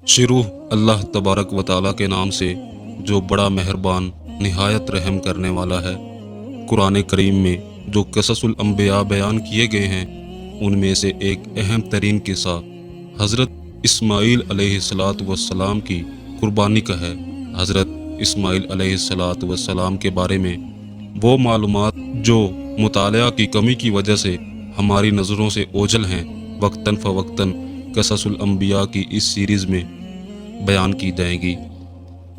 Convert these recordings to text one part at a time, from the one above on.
شروع اللہ تبارک و تعالیٰ کے نام سے جو بڑا مہربان نہایت رحم کرنے والا ہے۔ قرآن کریم میں جو قصص الانبیاء بیان کیے گئے ہیں ان میں سے ایک اہم ترین قصہ حضرت اسماعیل علیہ السلام کی قربانی کا ہے۔ حضرت اسماعیل علیہ السلام کے بارے میں وہ معلومات جو مطالعہ کی کمی کی وجہ سے ہماری نظروں سے اوجھل ہیں وقتاً فوقتاً قصص الانبیاء کی اس سیریز میں بیان کی جائیں گی۔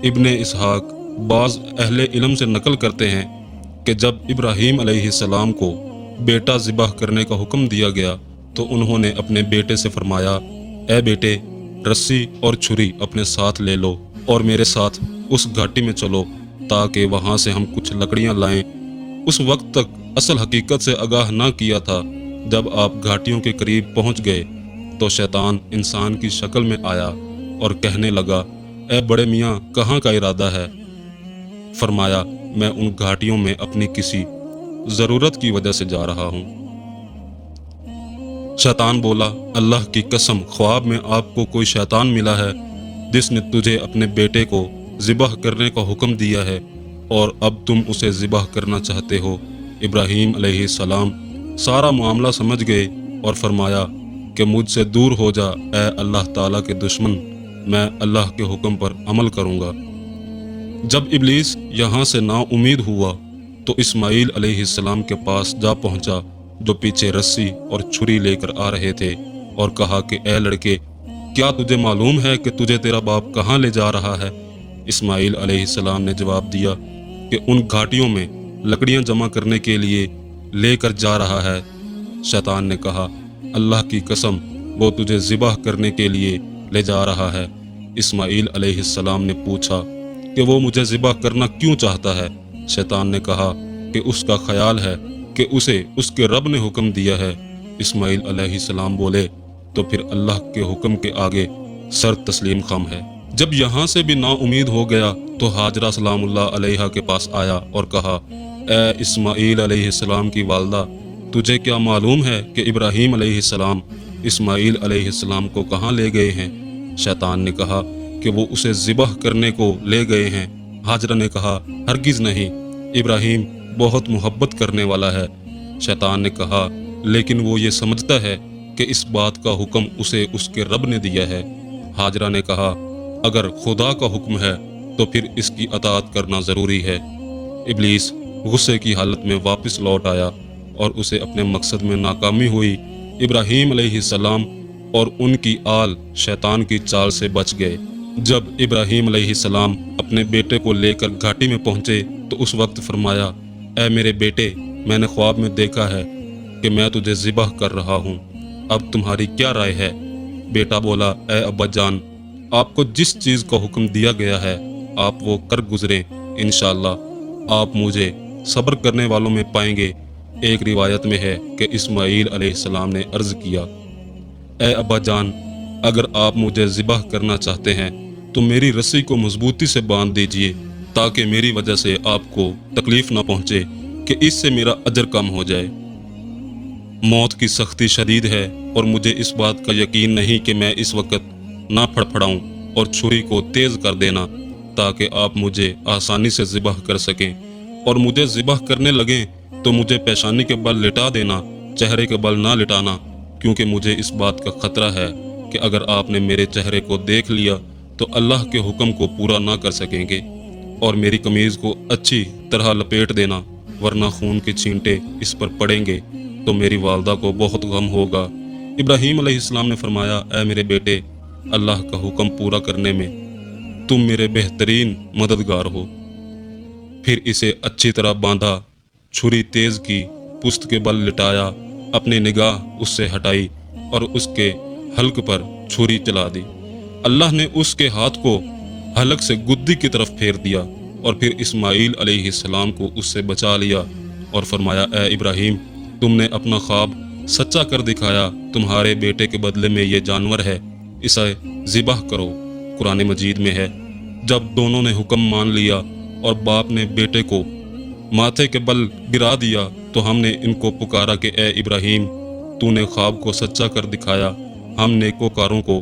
ابن اسحاق بعض اہل علم سے نقل کرتے ہیں کہ جب ابراہیم علیہ السلام کو بیٹا ذبح کرنے کا حکم دیا گیا تو انہوں نے اپنے بیٹے سے فرمایا، اے بیٹے، رسی اور چھری اپنے ساتھ لے لو اور میرے ساتھ اس گھاٹی میں چلو تاکہ وہاں سے ہم کچھ لکڑیاں لائیں۔ اس وقت تک اصل حقیقت سے آگاہ نہ کیا تھا۔ جب آپ گھاٹیوں کے قریب پہنچ گئے تو شیطان انسان کی شکل میں آیا اور کہنے لگا، اے بڑے میاں، کہاں کا ارادہ ہے؟ فرمایا، میں ان گھاٹیوں میں اپنی کسی ضرورت کی وجہ سے جا رہا ہوں۔ شیطان بولا، اللہ کی قسم، خواب میں آپ کو کوئی شیطان ملا ہے جس نے تجھے اپنے بیٹے کو ذبح کرنے کا حکم دیا ہے اور اب تم اسے ذبح کرنا چاہتے ہو۔ ابراہیم علیہ السلام سارا معاملہ سمجھ گئے اور فرمایا کہ مجھ سے دور ہو جا اے اللہ تعالیٰ کے دشمن، میں اللہ کے حکم پر عمل کروں گا۔ جب ابلیس یہاں سے نا امید ہوا تو اسماعیل علیہ السلام کے پاس جا پہنچا جو پیچھے رسی اور چھری لے کر آ رہے تھے اور کہا کہ اے لڑکے، کیا تجھے معلوم ہے کہ تجھے تیرا باپ کہاں لے جا رہا ہے؟ اسماعیل علیہ السلام نے جواب دیا کہ ان گھاٹیوں میں لکڑیاں جمع کرنے کے لیے لے کر جا رہا ہے۔ شیطان نے کہا، اللہ کی قسم، وہ تجھے ذبح کرنے کے لیے لے جا رہا ہے۔ اسماعیل علیہ السلام نے پوچھا کہ وہ مجھے ذبح کرنا کیوں چاہتا ہے؟ شیطان نے کہا کہ اس کا خیال ہے کہ اسے اس کے رب نے حکم دیا ہے۔ اسماعیل علیہ السلام بولے، تو پھر اللہ کے حکم کے آگے سر تسلیم خم ہے۔ جب یہاں سے بھی نا امید ہو گیا تو ہاجرہ سلام اللہ علیہا کے پاس آیا اور کہا، اے اسماعیل علیہ السلام کی والدہ، تجھے کیا معلوم ہے کہ ابراہیم علیہ السلام اسماعیل علیہ السلام کو کہاں لے گئے ہیں؟ شیطان نے کہا کہ وہ اسے ذبح کرنے کو لے گئے ہیں۔ ہاجرہ نے کہا، ہرگز نہیں، ابراہیم بہت محبت کرنے والا ہے۔ شیطان نے کہا، لیکن وہ یہ سمجھتا ہے کہ اس بات کا حکم اسے اس کے رب نے دیا ہے۔ ہاجرہ نے کہا، اگر خدا کا حکم ہے تو پھر اس کی اطاعت کرنا ضروری ہے۔ ابلیس غصے کی حالت میں واپس لوٹ آیا اور اسے اپنے مقصد میں ناکامی ہوئی۔ ابراہیم علیہ السلام اور ان کی آل شیطان کی چال سے بچ گئے۔ جب ابراہیم علیہ السلام اپنے بیٹے کو لے کر گھاٹی میں پہنچے تو اس وقت فرمایا، اے میرے بیٹے، میں نے خواب میں دیکھا ہے کہ میں تجھے ذبح کر رہا ہوں، اب تمہاری کیا رائے ہے؟ بیٹا بولا، اے ابا جان، آپ کو جس چیز کا حکم دیا گیا ہے آپ وہ کر گزریں، انشاءاللہ آپ مجھے صبر کرنے والوں میں پائیں گے۔ ایک روایت میں ہے کہ اسماعیل علیہ السلام نے عرض کیا، اے ابا جان، اگر آپ مجھے ذبح کرنا چاہتے ہیں تو میری رسی کو مضبوطی سے باندھ دیجئے تاکہ میری وجہ سے آپ کو تکلیف نہ پہنچے کہ اس سے میرا اجر کم ہو جائے۔ موت کی سختی شدید ہے اور مجھے اس بات کا یقین نہیں کہ میں اس وقت نہ پھڑپھڑاؤں اور چھری کو تیز کر دینا تاکہ آپ مجھے آسانی سے ذبح کر سکیں، اور مجھے ذبح کرنے لگیں تو مجھے پیشانی کے بل لٹا دینا، چہرے کے بل نہ لٹانا، کیونکہ مجھے اس بات کا خطرہ ہے کہ اگر آپ نے میرے چہرے کو دیکھ لیا تو اللہ کے حکم کو پورا نہ کر سکیں گے، اور میری قمیض کو اچھی طرح لپیٹ دینا، ورنہ خون کے چھینٹے اس پر پڑیں گے تو میری والدہ کو بہت غم ہوگا۔ ابراہیم علیہ السلام نے فرمایا، اے میرے بیٹے، اللہ کا حکم پورا کرنے میں تم میرے بہترین مددگار ہو۔ پھر اسے اچھی طرح باندھا، چھری تیز کی، پشت کے بل لٹایا، اپنی نگاہ اس سے ہٹائی اور اس کے حلق پر چھری چلا دی۔ اللہ نے اس کے ہاتھ کو حلق سے گدی کی طرف پھیر دیا اور پھر اسماعیل علیہ السلام کو اس سے بچا لیا اور فرمایا، اے ابراہیم، تم نے اپنا خواب سچا کر دکھایا، تمہارے بیٹے کے بدلے میں یہ جانور ہے، اسے ذبح کرو۔ قرآن مجید میں ہے، جب دونوں نے حکم مان لیا اور باپ نے بیٹے کو ماتھے کے بل گرا دیا تو ہم نے ان کو پکارا کہ اے ابراہیم، تو نے خواب کو سچا کر دکھایا، ہم نیکوکاروں کو